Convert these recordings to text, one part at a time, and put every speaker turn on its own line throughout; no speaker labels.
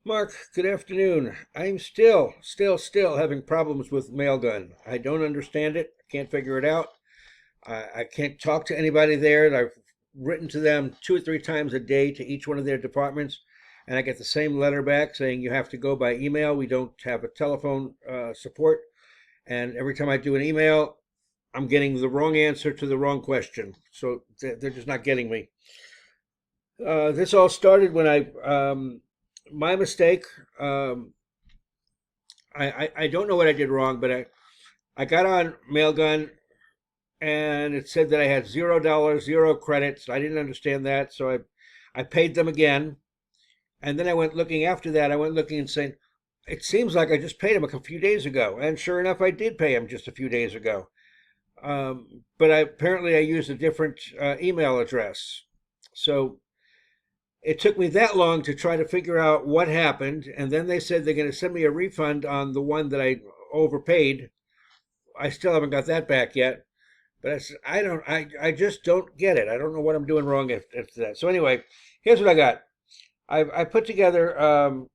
Mark, good afternoon. I'm still having problems with Mailgun. I don't understand it. Can't figure it out. I can't talk to anybody there. And I've written to them two or three times a day to each one of their departments, and I get the same letter back saying you have to go by email. We don't have a telephone support. And every time I do an email, I'm getting the wrong answer to the wrong question. So they're just not getting me. This all started when my mistake. Um, I don't know what I did wrong, but I got on Mailgun and it said that I had $0, zero credits. I didn't understand that, so I paid them again. And then I went looking after that. I went looking and saying, it seems like I just paid him a few days ago. And sure enough, I did pay him just a few days ago. But apparently I used a different email address. So it took me that long to try to figure out what happened, and then they said they're going to send me a refund on the one that I overpaid. I still haven't got that back yet, but I just don't get it. I don't know what I'm doing wrong after that. So anyway, here's what I got. I put together.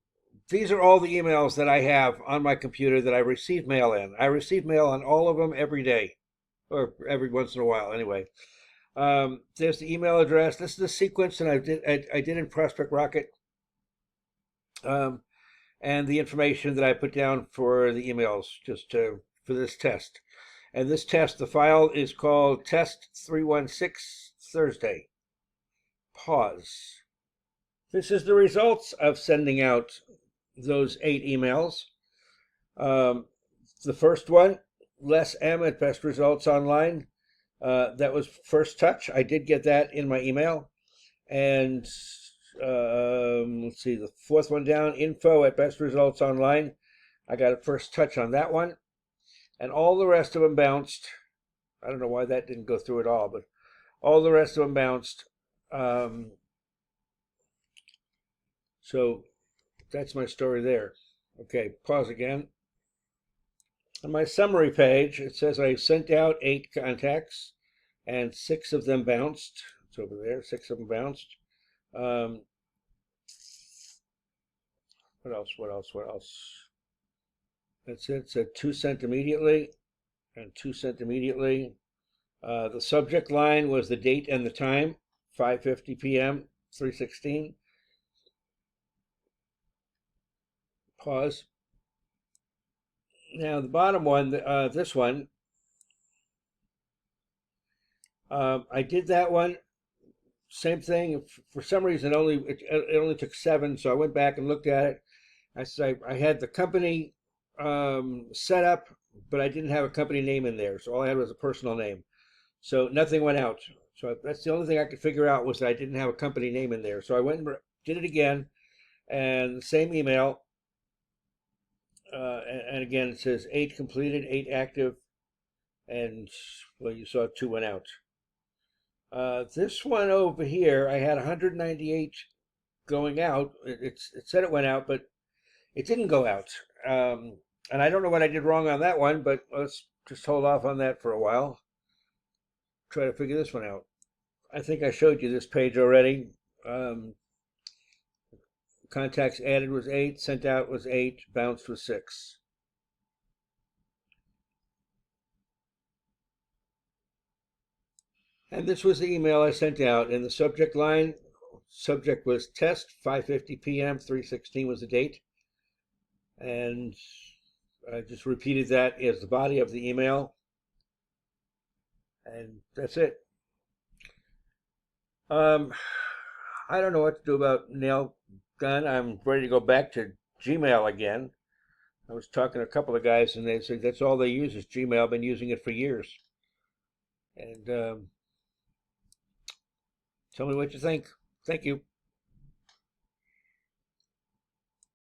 These are all the emails that I have on my computer that I receive mail in. I receive mail on all of them every day, or every once in a while, anyway. There's the email address. This is the sequence that I did in Prospect Rocket, um, and the information that I put down for the emails for this test. And this test, the file is called Test 316 Thursday. Pause. This is the results of sending out those 8 emails. Um, the first one, Les M at Best Results Online. That was first touch. I did get that in my email. And let's see, the fourth one down, info at Best Results Online. I got a first touch on that one. And all the rest of them bounced. I don't know why that didn't go through at all, but all the rest of them bounced. Um, so that's my story there. Okay, pause again. On my summary page, it says I sent out 8 contacts and 6 of them bounced. It's over there, 6 of them bounced. Um, what else? What else? What else? That's it. It said 2 sent immediately and 2 sent immediately. The subject line was the date and the time, 5:50 p.m., 3/16. Pause. Now the bottom one, this one, I did that one. Same thing. For some reason, it only took 7, so I went back and looked at it. I had the company set up, but I didn't have a company name in there, so all I had was a personal name. So nothing went out. So that's the only thing I could figure out was that I didn't have a company name in there. So I went and did it again, and the same email. And again, it says 8 completed, 8 active, and well, you saw 2 went out. This one over here, I had 198 going out. It said it went out, but it didn't go out. And I don't know what I did wrong on that one, but let's just hold off on that for a while. Try to figure this one out. I think I showed you this page already. Contacts added was 8, sent out was 8, bounced was 6. And this was the email I sent out. In the subject line, subject was test, 5:50 p.m., 3/16 was the date. And I just repeated that as the body of the email. And that's it. Um, I don't know what to do about nail gun. I'm ready to go back to Gmail again. I was talking to a couple of guys, and they said that's all they use is Gmail. I've been using it for years. And tell me what you think. Thank you.